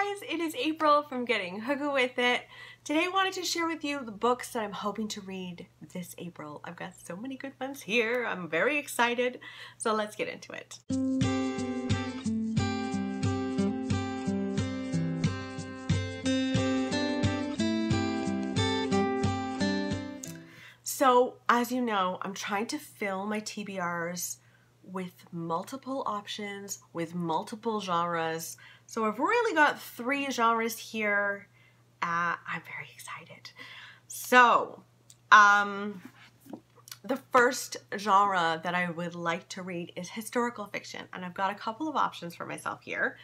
guys, it is April from Getting Hygge With It. Today I wanted to share with you the books that I'm hoping to read this April. I've got so many good ones here. I'm very excited. So let's get into it. So as you know, I'm trying to fill my TBRs with multiple options, with multiple genres. So I've really got 3 genres here. I'm very excited. So the first genre that I would like to read is historical fiction, and I've got a couple of options for myself here.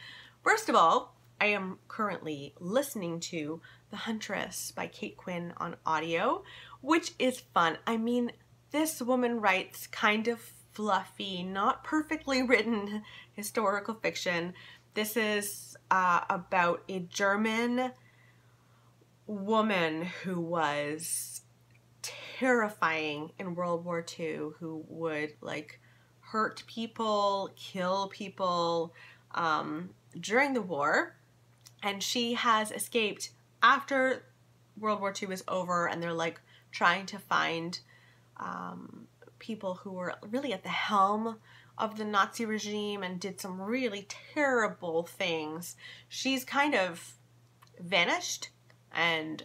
First of all, I am currently listening to The Huntress by Kate Quinn on audio, which is fun. I mean, this woman writes kind of fluffy, not perfectly written historical fiction. This is about a German woman who was terrifying in World War II, who would like hurt people, kill people during the war. And she has escaped after World War II was over, and they're like trying to find people who were really at the helm of the Nazi regime and did some really terrible things. She's kind of vanished, and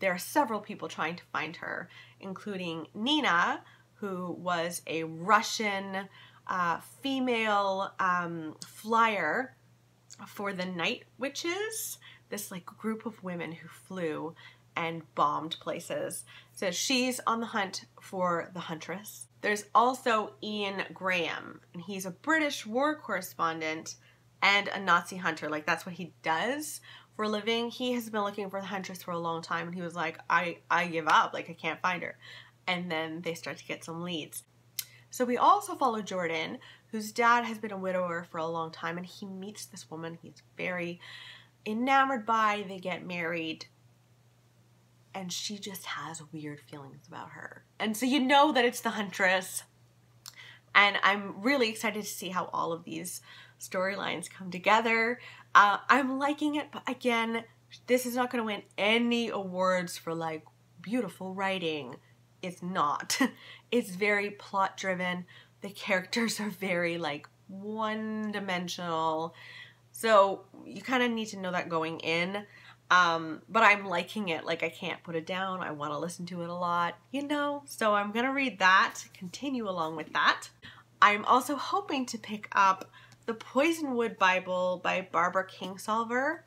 there are several people trying to find her, including Nina, who was a Russian female flyer for the Night Witches, this like group of women who flew and bombed places. So she's on the hunt for the Huntress. There's also Ian Graham, and he's a British war correspondent and a Nazi hunter. Like, that's what he does for a living. He has been looking for the Huntress for a long time, and he was like, I give up, like I can't find her. And then they start to get some leads. So we also follow Jordan, whose dad has been a widower for a long time, and he meets this woman he's very enamored by. They get married, and she just has weird feelings about her. And so you know that it's the Huntress. And I'm really excited to see how all of these storylines come together. I'm liking it, but again, this is not going to win any awards for like beautiful writing. It's not. It's very plot driven. The characters are very like one-dimensional. So you kind of need to know that going in. But I'm liking it. Like, I can't put it down. I want to listen to it a lot, you know? So I'm going to read that, continue along with that. I'm also hoping to pick up the Poisonwood Bible by Barbara Kingsolver.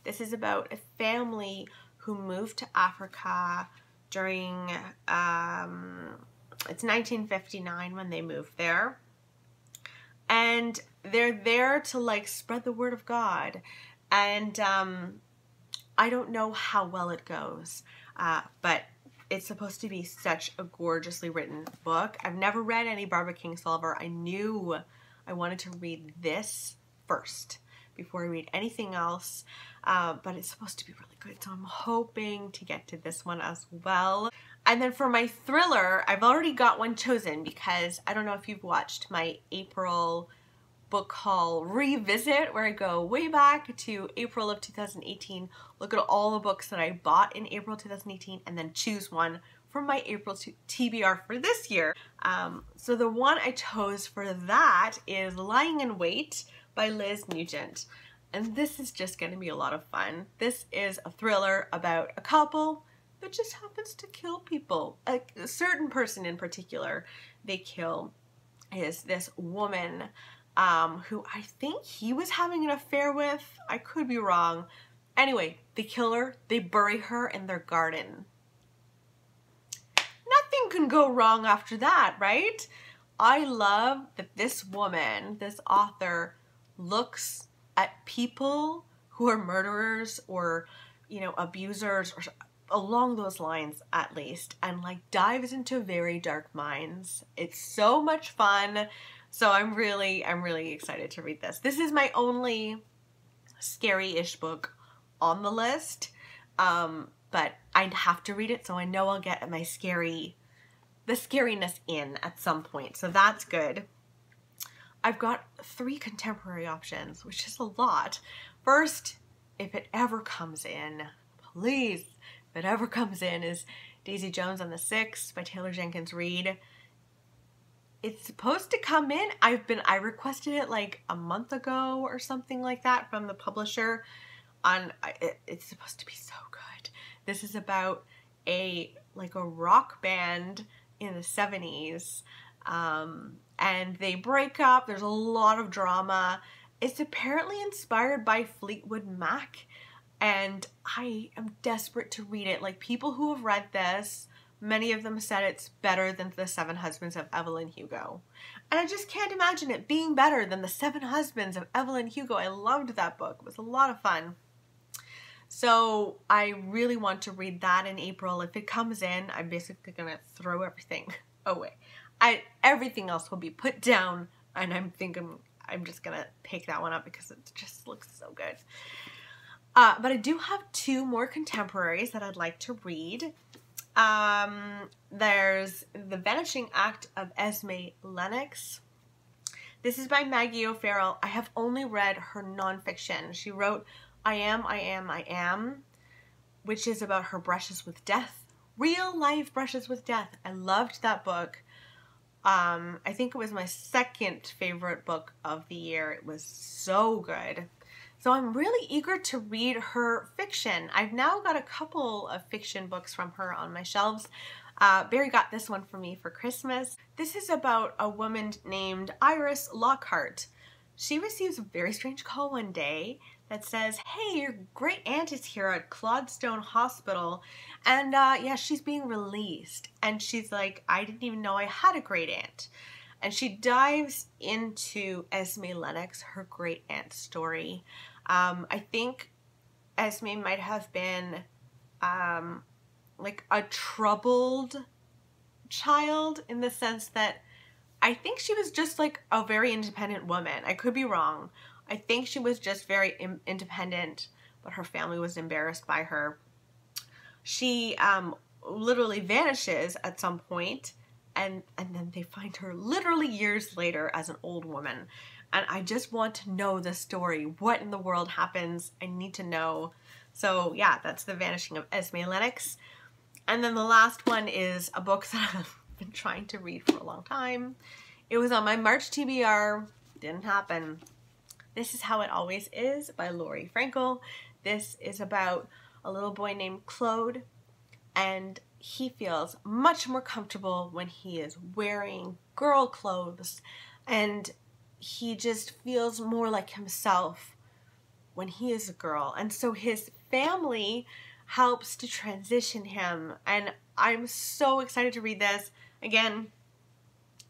This is about a family who moved to Africa during, it's 1959 when they moved there. And they're there to like spread the word of God. And I don't know how well it goes, but it's supposed to be such a gorgeously written book. I've never read any Barbara Kingsolver. I knew I wanted to read this first before I read anything else, but it's supposed to be really good, so I'm hoping to get to this one as well. And then for my thriller, I've already got one chosen because I don't know if you've watched my April book haul revisit, where I go way back to April of 2018, look at all the books that I bought in April 2018, and then choose one from my April TBR for this year. So the one I chose for that is Lying in Wait by Liz Nugent. And this is just going to be a lot of fun. This is a thriller about a couple that just happens to kill people. A certain person in particular they kill is this woman who I think he was having an affair with. I could be wrong. Anyway, they kill her, they bury her in their garden. Nothing can go wrong after that, right? I love that this woman, this author, looks at people who are murderers or, you know, abusers or along those lines at least, and like dives into very dark minds. It's so much fun. So I'm really excited to read this. This is my only scary-ish book on the list, but I'd have to read it, so I know I'll get the scariness in at some point, so that's good. I've got 3 contemporary options, which is a lot. First if it ever comes in, please, if it ever comes in, is Daisy Jones and the Six by Taylor Jenkins Reid. It's supposed to come in. I requested it like a month ago or something like that from the publisher. It's supposed to be so good. This is about a rock band in the 70s, and they break up. There's a lot of drama. It's apparently inspired by Fleetwood Mac, and I am desperate to read it. Like, people who have read this, many of them said it's better than The Seven Husbands of Evelyn Hugo. And I just can't imagine it being better than The Seven Husbands of Evelyn Hugo. I loved that book. It was a lot of fun. So I really want to read that in April. If it comes in, I'm basically going to throw everything away. Everything else will be put down, and I'm thinking I'm just going to pick that one up because it just looks so good. But I do have two more contemporaries that I'd like to read. There's The Vanishing Act of Esme Lennox. This is by Maggie O'Farrell. I have only read her nonfiction. She wrote I Am, which is about her brushes with death. Real life brushes with death. I loved that book. I think it was my second favorite book of the year. It was so good. So I'm really eager to read her fiction. I've now got a couple of fiction books from her on my shelves. Barry got this one for me for Christmas. This is about a woman named Iris Lockhart. She receives a very strange call one day that says, hey, your great aunt is here at Clodstone Hospital, and yeah, she's being released. And she's like, I didn't even know I had a great aunt. And she dives into Esme Lennox, her great aunt's story. I think Esme might have been like a troubled child, in the sense that I think she was just like a very independent woman. I could be wrong. I think she was just very independent, but her family was embarrassed by her. She literally vanishes at some point, and then they find her literally years later as an old woman. And I just want to know the story. What in the world happens? I need to know. So yeah, that's The Vanishing of Esme Lennox. And then the last one is a book that I've been trying to read for a long time. It was on my March TBR. Didn't happen. This Is How It Always Is by Laurie Frankel. This is about a little boy named Claude, and he feels much more comfortable when he is wearing girl clothes, and he just feels more like himself when he is a girl. And so his family helps to transition him, and I'm so excited to read this. Again,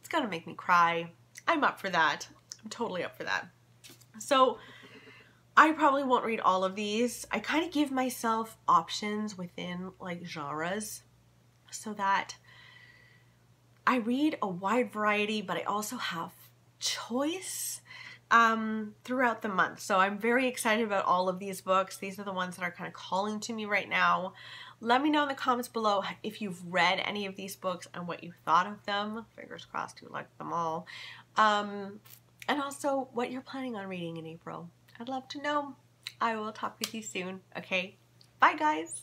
it's gonna make me cry. I'm up for that. I'm totally up for that. So I probably won't read all of these. I kind of give myself options within like genres so that I read a wide variety, but I also have choice throughout the month. So I'm very excited about all of these books. These are the ones that are kind of calling to me right now. Let me know in the comments below if you've read any of these books and what you thought of them. Fingers crossed you liked them all. And also what you're planning on reading in April. I'd love to know. I will talk with you soon. Okay, bye guys.